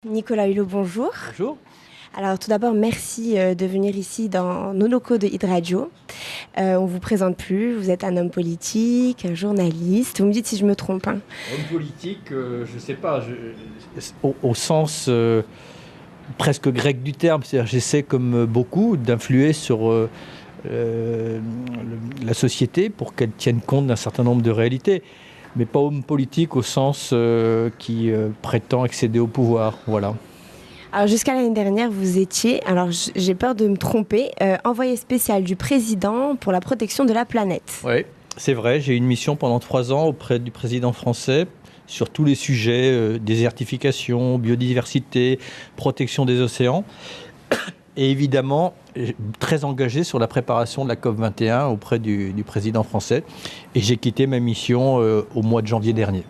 Nicolas Hulot, bonjour. Bonjour. Alors tout d'abord, merci de venir ici dans nos locaux de Hydradio. On ne vous présente plus, vous êtes un homme politique, un journaliste. Vous me dites si je me trompe. Homme politique, je ne sais pas, au sens presque grec du terme, c'est-à-dire j'essaie comme beaucoup d'influer sur la société pour qu'elle tienne compte d'un certain nombre de réalités, mais pas homme politique au sens qui prétend accéder au pouvoir, voilà. Alors jusqu'à l'année dernière, vous étiez, alors j'ai peur de me tromper, envoyé spécial du président pour la protection de la planète. Oui, c'est vrai, j'ai eu une mission pendant 3 ans auprès du président français sur tous les sujets, désertification, biodiversité, protection des océans. Et évidemment, très engagé sur la préparation de la COP21 auprès du président français. Et j'ai quitté ma mission au mois de janvier dernier.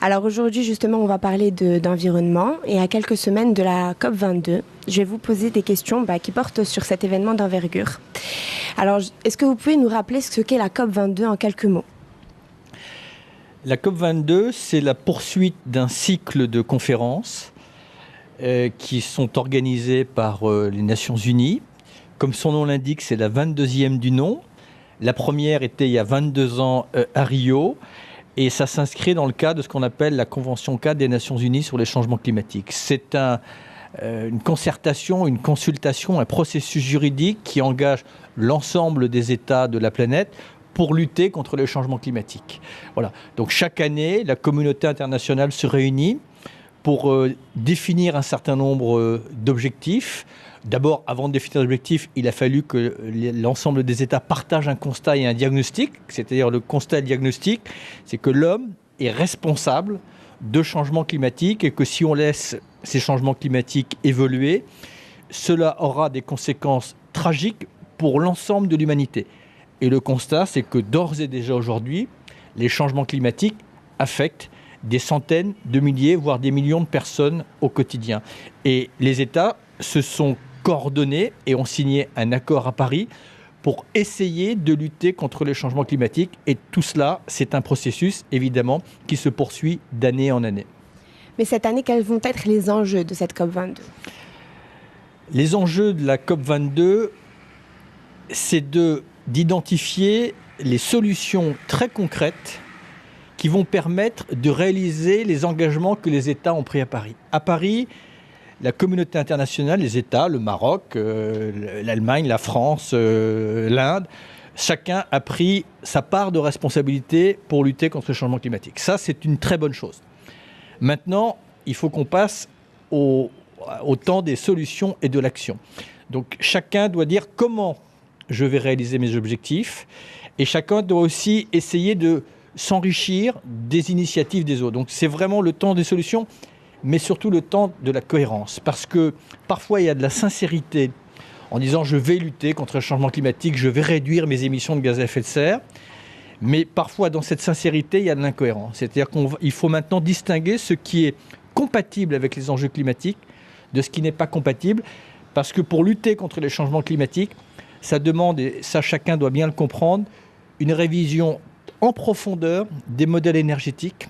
Alors aujourd'hui, justement, on va parler d'environnement et à quelques semaines de la COP22, je vais vous poser des questions qui portent sur cet événement d'envergure. Alors, est-ce que vous pouvez nous rappeler ce qu'est la COP22 en quelques mots ? La COP22, c'est la poursuite d'un cycle de conférences qui sont organisées par les Nations Unies. Comme son nom l'indique, c'est la 22e du nom. La première était il y a 22 ans à Rio. Et ça s'inscrit dans le cadre de ce qu'on appelle la Convention cadre des Nations Unies sur les changements climatiques. C'est une concertation, une consultation, un processus juridique qui engage l'ensemble des États de la planète pour lutter contre les changements climatiques. Voilà. Donc chaque année, la communauté internationale se réunit pour définir un certain nombre d'objectifs. D'abord, avant de définir l'objectif, il a fallu que l'ensemble des États partagent un constat et un diagnostic. C'est-à-dire le constat et le diagnostic, c'est que l'homme est responsable de changements climatiques et que si on laisse ces changements climatiques évoluer, cela aura des conséquences tragiques pour l'ensemble de l'humanité. Et le constat, c'est que d'ores et déjà aujourd'hui, les changements climatiques affectent des centaines de milliers, voire des millions de personnes au quotidien. Et les États se sont coordonnés et ont signé un accord à Paris pour essayer de lutter contre les changements climatiques. Et tout cela, c'est un processus, évidemment, qui se poursuit d'année en année. Mais cette année, quels vont être les enjeux de cette COP22 ? Les enjeux de la COP22, c'est d'identifier les solutions très concrètes qui vont permettre de réaliser les engagements que les États ont pris à Paris. À Paris, la communauté internationale, les États, le Maroc, l'Allemagne, la France, l'Inde, chacun a pris sa part de responsabilité pour lutter contre le changement climatique. Ça, c'est une très bonne chose. Maintenant, il faut qu'on passe au temps des solutions et de l'action. Donc, chacun doit dire comment je vais réaliser mes objectifs et chacun doit aussi essayer de s'enrichir des initiatives des autres. Donc, c'est vraiment le temps des solutions, mais surtout le temps de la cohérence. Parce que parfois, il y a de la sincérité en disant « je vais lutter contre le changement climatique, je vais réduire mes émissions de gaz à effet de serre ». Mais parfois, dans cette sincérité, il y a de l'incohérence. C'est-à-dire qu'il faut maintenant distinguer ce qui est compatible avec les enjeux climatiques de ce qui n'est pas compatible. Parce que pour lutter contre les changements climatiques, ça demande, et ça chacun doit bien le comprendre, une révision en profondeur des modèles énergétiques,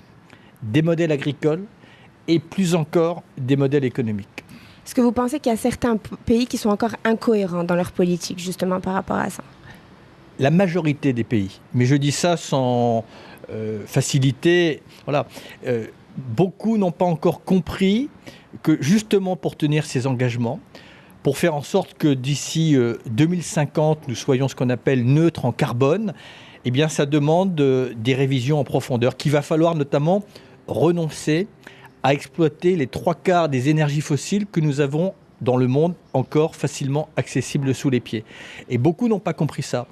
des modèles agricoles, et plus encore des modèles économiques. Est-ce que vous pensez qu'il y a certains pays qui sont encore incohérents dans leur politique, justement par rapport à ça ? La majorité des pays, mais je dis ça sans facilité, voilà. Beaucoup n'ont pas encore compris que justement pour tenir ces engagements, pour faire en sorte que d'ici 2050, nous soyons ce qu'on appelle neutres en carbone, eh bien ça demande des révisions en profondeur, qu'il va falloir notamment renoncer à exploiter les 3/4 des énergies fossiles que nous avons dans le monde encore facilement accessibles sous les pieds. Et beaucoup n'ont pas compris ça.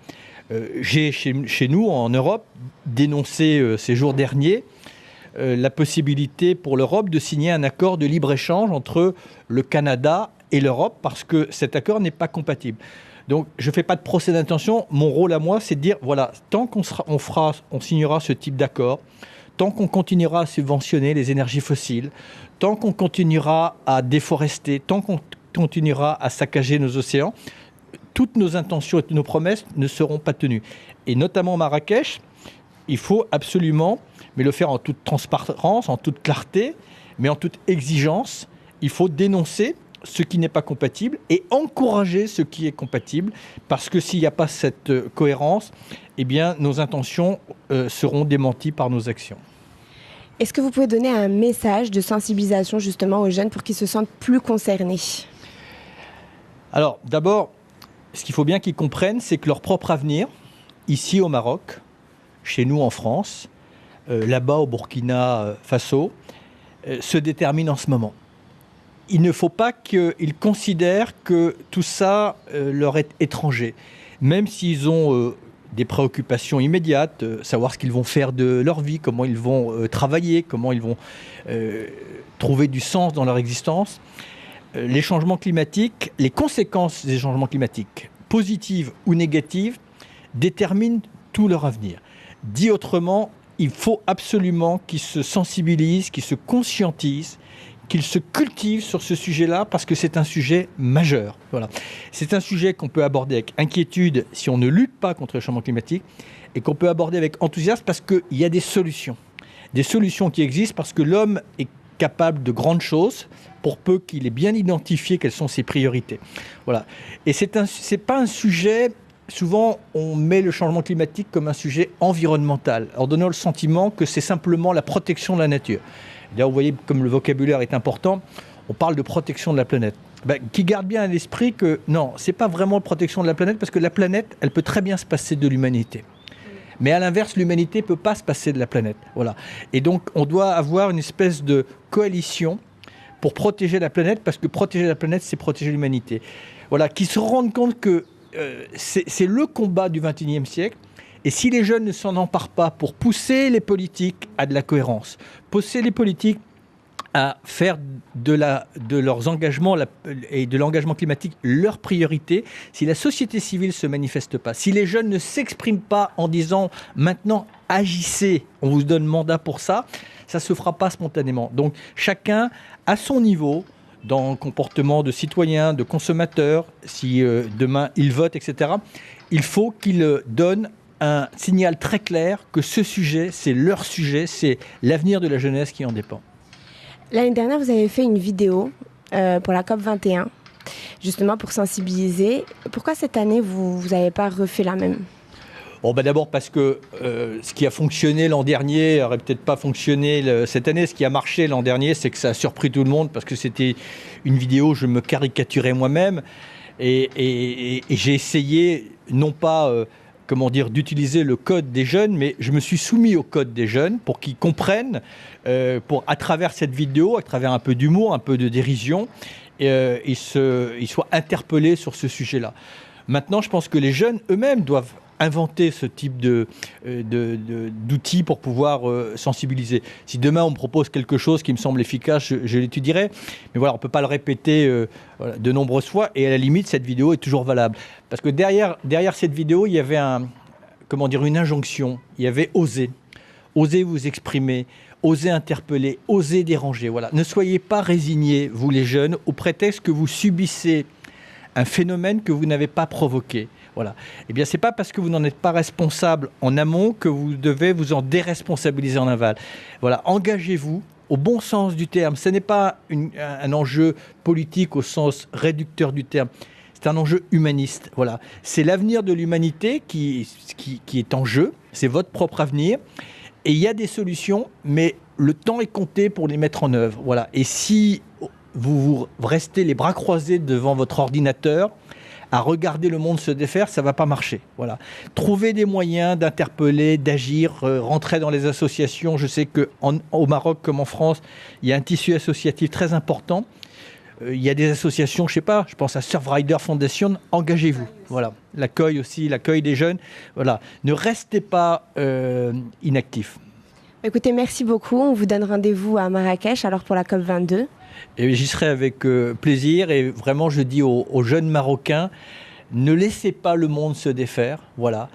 J'ai chez nous, en Europe, dénoncé ces jours derniers la possibilité pour l'Europe de signer un accord de libre-échange entre le Canada et l'Europe parce que cet accord n'est pas compatible. Donc je ne fais pas de procès d'intention. Mon rôle à moi, c'est de dire, voilà, tant on signera ce type d'accord, tant qu'on continuera à subventionner les énergies fossiles, tant qu'on continuera à déforester, tant qu'on continuera à saccager nos océans, toutes nos intentions et nos promesses ne seront pas tenues. Et notamment Marrakech, il faut absolument, mais le faire en toute transparence, en toute clarté, mais en toute exigence, il faut dénoncer ce qui n'est pas compatible et encourager ce qui est compatible, parce que s'il n'y a pas cette cohérence, eh bien, nos intentions seront démenties par nos actions. Est-ce que vous pouvez donner un message de sensibilisation justement aux jeunes pour qu'ils se sentent plus concernés? Alors, d'abord, ce qu'il faut bien qu'ils comprennent, c'est que leur propre avenir, ici au Maroc, chez nous en France, là-bas au Burkina Faso, se détermine en ce moment. Il ne faut pas qu'ils considèrent que tout ça leur est étranger, même s'ils ont des préoccupations immédiates, savoir ce qu'ils vont faire de leur vie, comment ils vont travailler, comment ils vont trouver du sens dans leur existence. Les changements climatiques, les conséquences des changements climatiques, positives ou négatives, déterminent tout leur avenir. Dit autrement, il faut absolument qu'ils se sensibilisent, qu'ils se conscientisent, qu'ils se cultivent sur ce sujet-là, parce que c'est un sujet majeur. Voilà. C'est un sujet qu'on peut aborder avec inquiétude si on ne lutte pas contre le changement climatique, et qu'on peut aborder avec enthousiasme parce qu'il y a des solutions. Des solutions qui existent parce que l'homme est capable de grandes choses, pour peu qu'il ait bien identifié quelles sont ses priorités. Voilà. Et c'est pas un sujet... Souvent, on met le changement climatique comme un sujet environnemental, en donnant le sentiment que c'est simplement la protection de la nature. Là, vous voyez comme le vocabulaire est important, on parle de protection de la planète. Qui garde bien à l'esprit que non, ce n'est pas vraiment la protection de la planète, parce que la planète, elle peut très bien se passer de l'humanité. Mais à l'inverse, l'humanité ne peut pas se passer de la planète. Voilà. Et donc, on doit avoir une espèce de coalition pour protéger la planète, parce que protéger la planète, c'est protéger l'humanité. Voilà, qui se rendent compte que c'est le combat du XXIe siècle. Et si les jeunes ne s'en emparent pas pour pousser les politiques à de la cohérence, pousser les politiques à faire de leurs engagements et de l'engagement climatique leur priorité, si la société civile ne se manifeste pas, si les jeunes ne s'expriment pas en disant « maintenant agissez, on vous donne mandat pour ça », ça ne se fera pas spontanément. Donc chacun, à son niveau, dans le comportement de citoyen, de consommateur, si demain il vote, etc., il faut qu'il donne un signal très clair que ce sujet, c'est leur sujet, c'est l'avenir de la jeunesse qui en dépend. L'année dernière, vous avez fait une vidéo pour la COP21, justement pour sensibiliser. Pourquoi cette année, vous n'avez pas refait la même ? Bon, d'abord parce que ce qui a fonctionné l'an dernier n'aurait peut-être pas fonctionné cette année. Ce qui a marché l'an dernier, c'est que ça a surpris tout le monde, parce que c'était une vidéo où je me caricaturais moi-même. Et j'ai essayé, non pas d'utiliser le code des jeunes, mais je me suis soumis au code des jeunes pour qu'ils comprennent, à travers cette vidéo, à travers un peu d'humour, un peu de dérision, ils soient interpellés sur ce sujet-là. Maintenant, je pense que les jeunes eux-mêmes doivent inventer ce type d'outils pour pouvoir sensibiliser. Si demain on me propose quelque chose qui me semble efficace, je l'étudierai. Mais voilà, on ne peut pas le répéter de nombreuses fois. Et à la limite, cette vidéo est toujours valable. Parce que derrière cette vidéo, il y avait une injonction. Il y avait oser. Osez vous exprimer, osez interpeller, osez déranger. Voilà. Ne soyez pas résignés, vous les jeunes, au prétexte que vous subissez un phénomène que vous n'avez pas provoqué. Voilà. Eh bien, ce n'est pas parce que vous n'en êtes pas responsable en amont que vous devez vous en déresponsabiliser en aval. Voilà. Engagez-vous au bon sens du terme. Ce n'est pas un enjeu politique au sens réducteur du terme. C'est un enjeu humaniste. Voilà. C'est l'avenir de l'humanité qui est en jeu. C'est votre propre avenir. Et il y a des solutions, mais le temps est compté pour les mettre en œuvre. Voilà. Et si vous restez les bras croisés devant votre ordinateur à regarder le monde se défaire, ça ne va pas marcher. Voilà. Trouvez des moyens d'interpeller, d'agir, rentrer dans les associations. Je sais qu'au Maroc comme en France, il y a un tissu associatif très important. Il y a des associations, je pense à Surfrider Foundation, engagez-vous. Voilà. L'accueil aussi, l'accueil des jeunes. Voilà. Ne restez pas inactifs. Écoutez, merci beaucoup. On vous donne rendez-vous à Marrakech alors pour la COP22. Et j'y serai avec plaisir, et vraiment je dis aux jeunes Marocains, ne laissez pas le monde se défaire, voilà.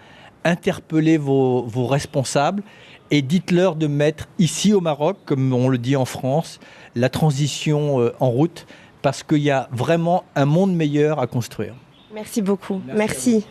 Interpellez vos responsables et dites-leur de mettre ici au Maroc, comme on le dit en France, la transition en route, parce qu'il y a vraiment un monde meilleur à construire. Merci beaucoup. Merci.